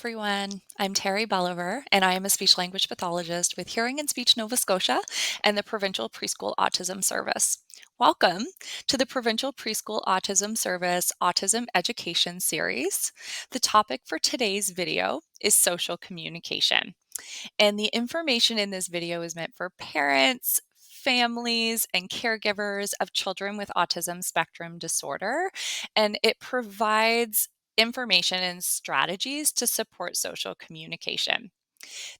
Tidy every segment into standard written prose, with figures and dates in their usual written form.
everyone. I'm Terry Belliver, and I am a speech language pathologist with Hearing and Speech Nova Scotia and the Provincial Preschool Autism Service. Welcome to the Provincial Preschool Autism Service Autism Education Series. The topic for today's video is social communication. And the information in this video is meant for parents, families, and caregivers of children with autism spectrum disorder, and it provides information and strategies to support social communication.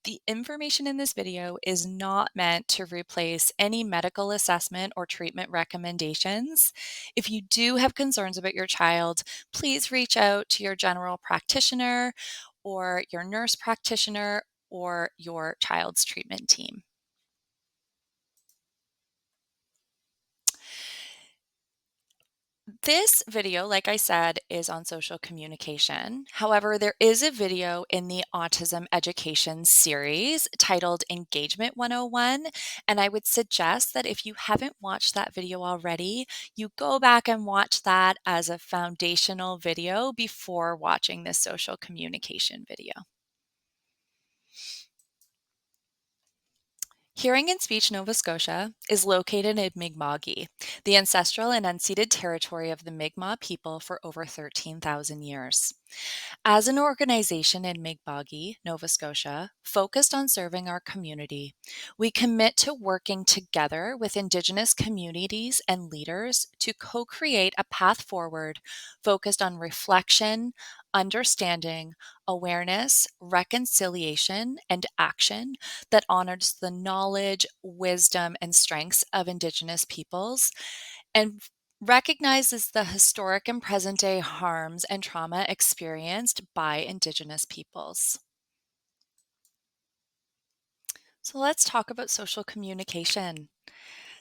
The information in this video is not meant to replace any medical assessment or treatment recommendations. If you do have concerns about your child, please reach out to your general practitioner or your nurse practitioner or your child's treatment team. This video, like I said, is on social communication. However, there is a video in the Autism Education series titled Engagement 101, and I would suggest that if you haven't watched that video already, you go back and watch that as a foundational video before watching this social communication video. Hearing and Speech Nova Scotia is located in Mi'kma'ki, the ancestral and unceded territory of the Mi'kmaq people for over 13,000 years. As an organization in Mi'kma'ki, Nova Scotia, focused on serving our community, we commit to working together with Indigenous communities and leaders to co-create a path forward focused on reflection, understanding, awareness, reconciliation, and action that honors the knowledge, wisdom, and strengths of Indigenous peoples and recognizes the historic and present day harms and trauma experienced by Indigenous peoples. So let's talk about social communication.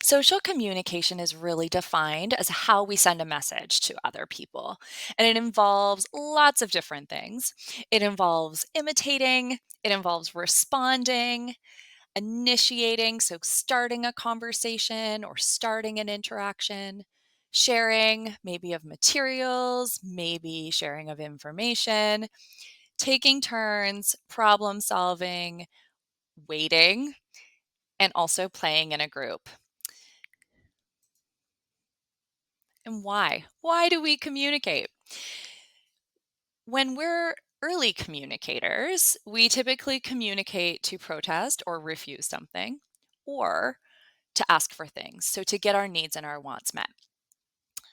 Social communication is really defined as how we send a message to other people, and it involves lots of different things. It involves imitating, it involves responding, initiating, so starting a conversation or starting an interaction, sharing maybe of materials, maybe sharing of information, taking turns, problem solving, waiting, and also playing in a group. And why? Why do we communicate? When we're early communicators, we typically communicate to protest or refuse something, or to ask for things, so to get our needs and our wants met.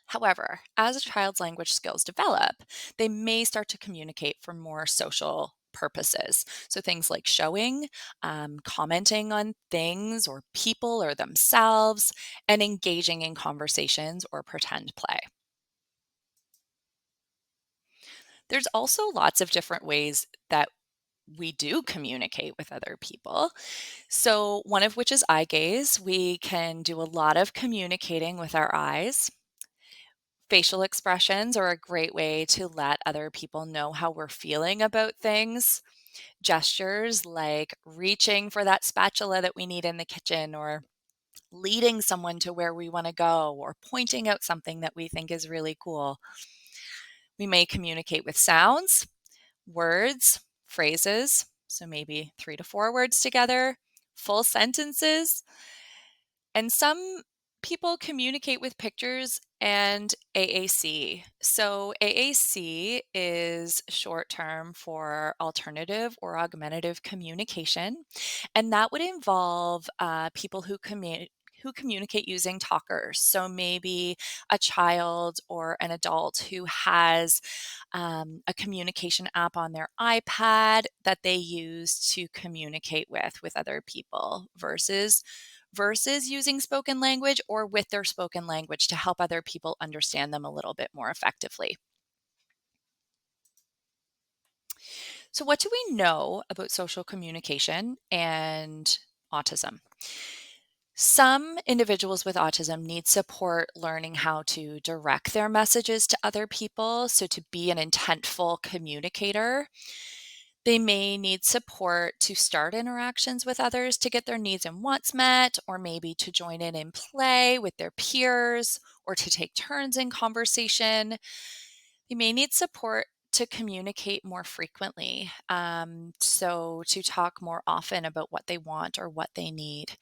However, as a child's language skills develop, they may start to communicate for more social purposes. So things like showing, commenting on things or people or themselves, and engaging in conversations or pretend play. There's also lots of different ways that we do communicate with other people. So one of which is eye gaze. We can do a lot of communicating with our eyes. Facial expressions are a great way to let other people know how we're feeling about things. Gestures like reaching for that spatula that we need in the kitchen, or leading someone to where we want to go, or pointing out something that we think is really cool. We may communicate with sounds, words, phrases, so maybe 3 to 4 words together, full sentences, and some people communicate with pictures and AAC. So AAC is short term for alternative or augmentative communication, and that would involve people who communicate using talkers. So maybe a child or an adult who has a communication app on their iPad that they use to communicate with other people versus using spoken language, or with their spoken language to help other people understand them a little bit more effectively. So what do we know about social communication and autism? Some individuals with autism need support learning how to direct their messages to other people, so to be an intentful communicator. They may need support to start interactions with others to get their needs and wants met, or maybe to join in play with their peers, or to take turns in conversation. They may need support to communicate more frequently, so to talk more often about what they want or what they need.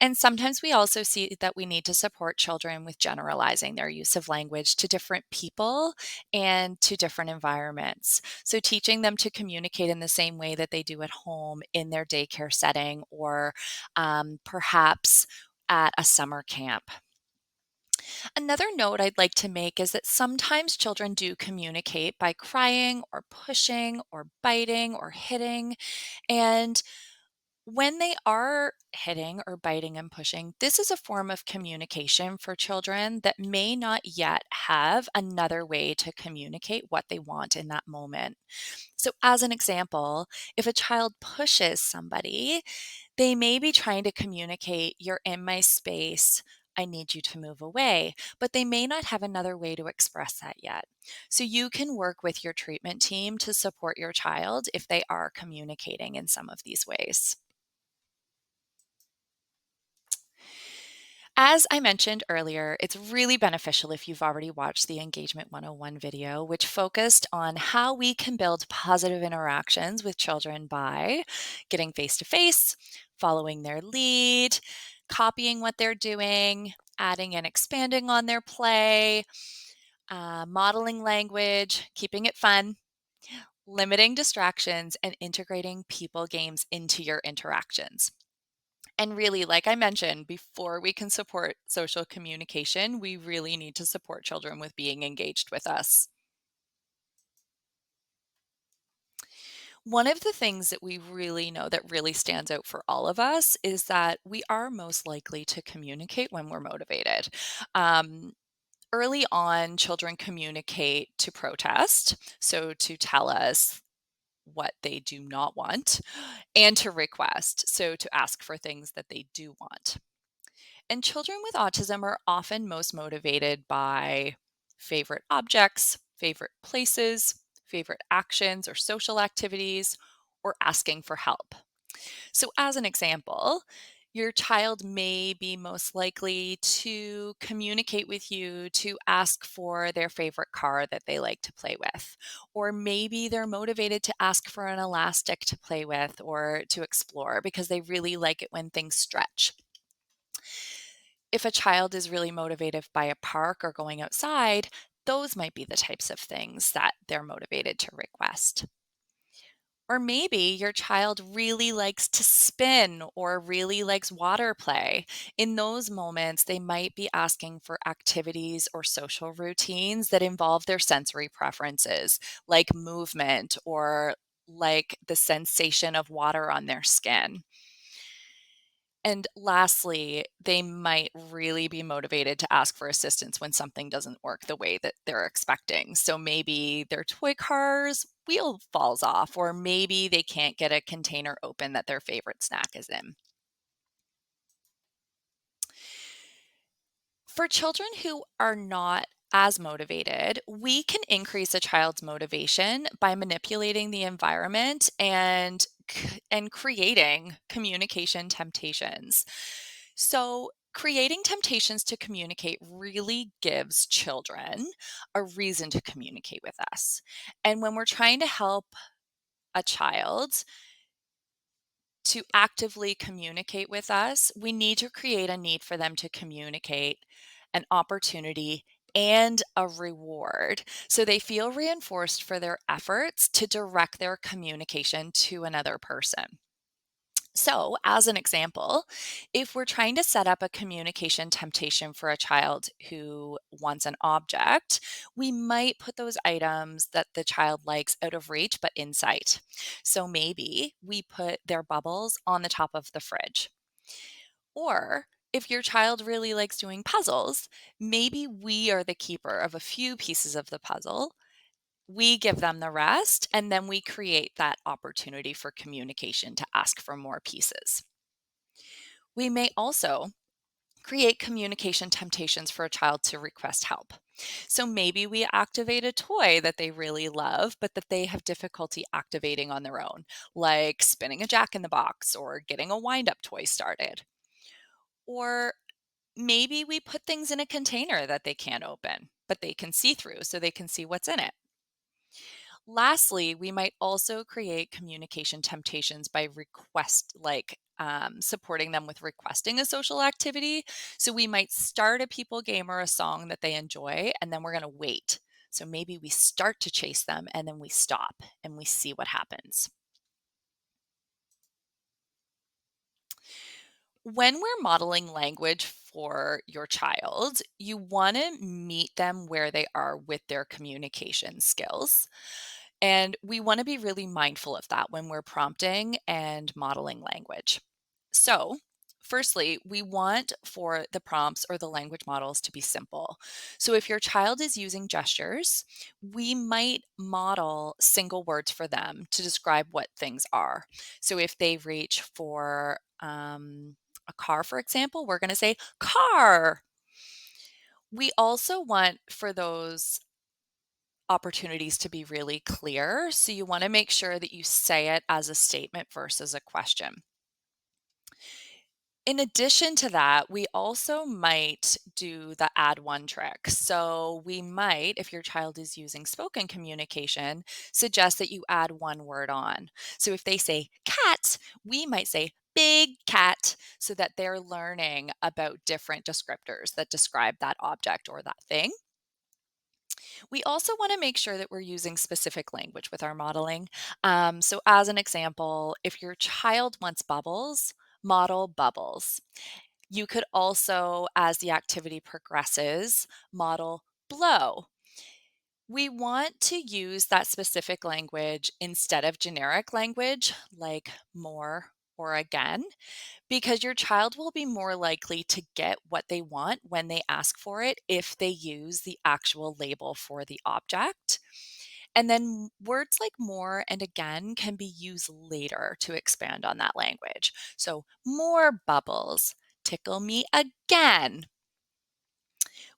And sometimes we also see that we need to support children with generalizing their use of language to different people and to different environments. So, teaching them to communicate in the same way that they do at home in their daycare setting or perhaps at a summer camp. Another note I'd like to make is that sometimes children do communicate by crying or pushing or biting or hitting. And when they are hitting or biting and pushing, this is a form of communication for children that may not yet have another way to communicate what they want in that moment. So, as an example, if a child pushes somebody, they may be trying to communicate, "You're in my space. I need you to move away," but they may not have another way to express that yet. So you can work with your treatment team to support your child if they are communicating in some of these ways. As I mentioned earlier, it's really beneficial if you've already watched the Engagement 101 video, which focused on how we can build positive interactions with children by getting face to face, following their lead, copying what they're doing, adding and expanding on their play, modeling language, keeping it fun, limiting distractions, and integrating people games into your interactions. And really, like I mentioned, before we can support social communication, we really need to support children with being engaged with us. One of the things that we really know that really stands out for all of us is that we are most likely to communicate when we're motivated. Um, Early on, children communicate to protest, so to tell us what they do not want, and to request, so to ask for things that they do want. And children with autism are often most motivated by favorite objects, favorite places, favorite actions or social activities, or asking for help. So, as an example, your child may be most likely to communicate with you to ask for their favorite car that they like to play with. Or maybe they're motivated to ask for an elastic to play with or to explore because they really like it when things stretch. If a child is really motivated by a park or going outside, those might be the types of things that they're motivated to request. Or maybe your child really likes to spin or really likes water play. In those moments, they might be asking for activities or social routines that involve their sensory preferences, like movement or like the sensation of water on their skin. And lastly, they might really be motivated to ask for assistance when something doesn't work the way that they're expecting. So maybe their toy car's wheel falls off, or maybe they can't get a container open that their favorite snack is in. For children who are not as motivated, we can increase a child's motivation by manipulating the environment and creating communication temptations. So, creating temptations to communicate really gives children a reason to communicate with us. And when we're trying to help a child to actively communicate with us, we need to create a need for them to communicate, an opportunity, and a reward. So they feel reinforced for their efforts to direct their communication to another person. So, as an example, if we're trying to set up a communication temptation for a child who wants an object, we might put those items that the child likes out of reach but in sight. So, maybe we put their bubbles on the top of the fridge. Or if your child really likes doing puzzles, maybe we are the keeper of a few pieces of the puzzle. We give them the rest, and then we create that opportunity for communication to ask for more pieces. We may also create communication temptations for a child to request help. So maybe we activate a toy that they really love, but that they have difficulty activating on their own, like spinning a jack in the box or getting a wind up toy started. Or maybe we put things in a container that they can't open, but they can see through so they can see what's in it. Lastly, we might also create communication temptations by supporting them with requesting a social activity. So we might start a people game or a song that they enjoy, and then we're going to wait. So maybe we start to chase them and then we stop and we see what happens. When we're modeling language for your child, you want to meet them where they are with their communication skills. And we want to be really mindful of that when we're prompting and modeling language. So, firstly, we want for the prompts or the language models to be simple. So, if your child is using gestures, we might model single words for them to describe what things are. So, if they reach for a car, for example, we're going to say car. We also want for those opportunities to be really clear. So you want to make sure that you say it as a statement versus a question. In addition to that, we also might do the add one trick. So we might, if your child is using spoken communication, suggest that you add one word on. So if they say cat, we might say big cat so that they're learning about different descriptors that describe that object or that thing. We also want to make sure that we're using specific language with our modeling. So, as an example, if your child wants bubbles, model bubbles. You could also, as the activity progresses, model blow. We want to use that specific language instead of generic language like more or again, because your child will be more likely to get what they want when they ask for it if they use the actual label for the object. And then words like more and again can be used later to expand on that language. So, more bubbles, tickle me again.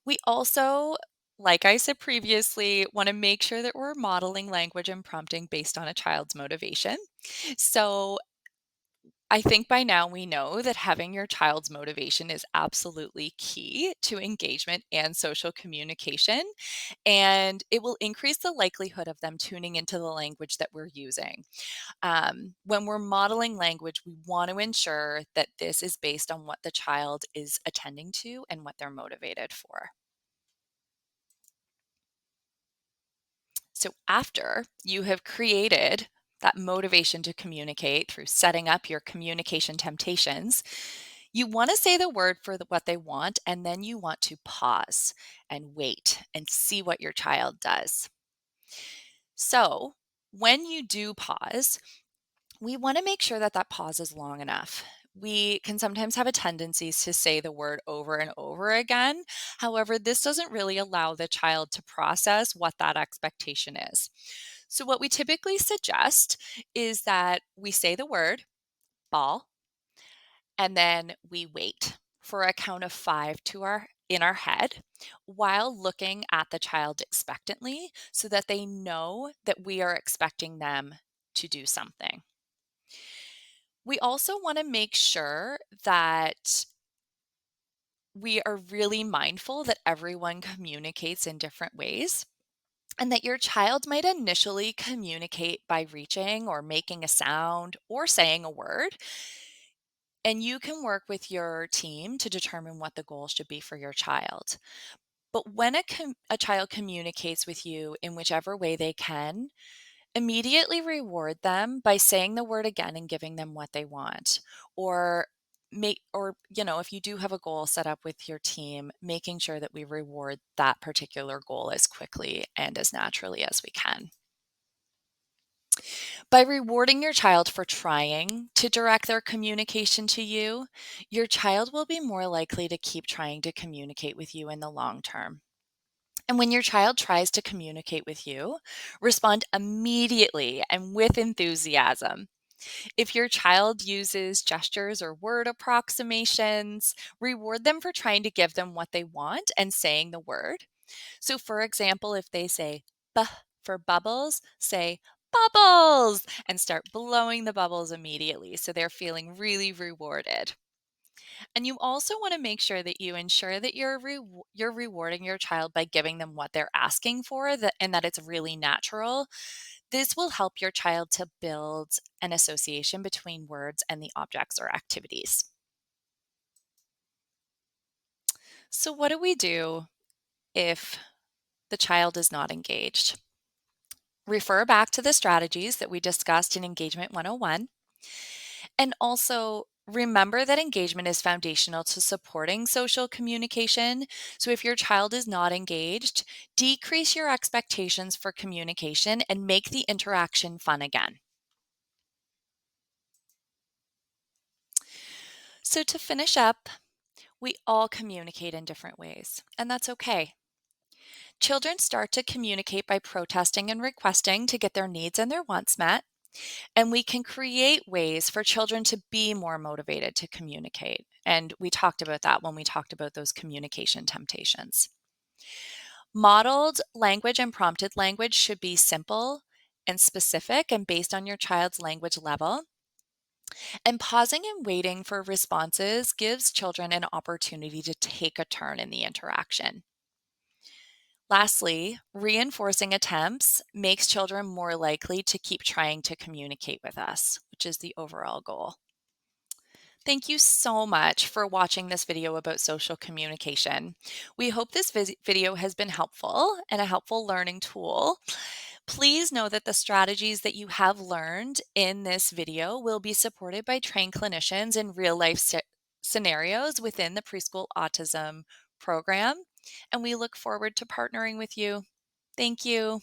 We also, like I said previously, want to make sure that we're modeling language and prompting based on a child's motivation. So, I think by now we know that having your child's motivation is absolutely key to engagement and social communication, and it will increase the likelihood of them tuning into the language that we're using. When we're modeling language, we want to ensure that this is based on what the child is attending to and what they're motivated for. So, after you have created that motivation to communicate through setting up your communication temptations, you want to say the word for what they want, and then you want to pause and wait and see what your child does. So, when you do pause, we want to make sure that that pause is long enough. We can sometimes have a tendency to say the word over and over again. However, this doesn't really allow the child to process what that expectation is. So, what we typically suggest is that we say the word ball and then we wait for a count of 5 to our in our head while looking at the child expectantly so that they know that we are expecting them to do something. We also want to make sure that we are really mindful that everyone communicates in different ways and that your child might initially communicate by reaching or making a sound or saying a word. And you can work with your team to determine what the goal should be for your child. But when a child communicates with you in whichever way they can, immediately reward them by saying the word again and giving them what they want. Or if you do have a goal set up with your team, making sure that we reward that particular goal as quickly and as naturally as we can. By rewarding your child for trying to direct their communication to you, your child will be more likely to keep trying to communicate with you in the long term. And when your child tries to communicate with you, respond immediately and with enthusiasm. If your child uses gestures or word approximations, reward them for trying to give them what they want and saying the word. So, for example, if they say "buh" for bubbles, say bubbles and start blowing the bubbles immediately. So they're feeling really rewarded. And you also want to make sure that you ensure that you're rewarding your child by giving them what they're asking for and that it's really natural. This will help your child to build an association between words and the objects or activities. So, what do we do if the child is not engaged? Refer back to the strategies that we discussed in Engagement 101. And also remember that engagement is foundational to supporting social communication. So if your child is not engaged, decrease your expectations for communication and make the interaction fun again. So to finish up, we all communicate in different ways, and that's okay. Children start to communicate by protesting and requesting to get their needs and their wants met. And we can create ways for children to be more motivated to communicate. And we talked about that when we talked about those communication temptations. Modeled language and prompted language should be simple and specific and based on your child's language level. And pausing and waiting for responses gives children an opportunity to take a turn in the interaction. Lastly, reinforcing attempts makes children more likely to keep trying to communicate with us, which is the overall goal. Thank you so much for watching this video about social communication. We hope this video has been helpful and a helpful learning tool. Please know that the strategies that you have learned in this video will be supported by trained clinicians in real life scenarios within the preschool autism program, and we look forward to partnering with you. Thank you.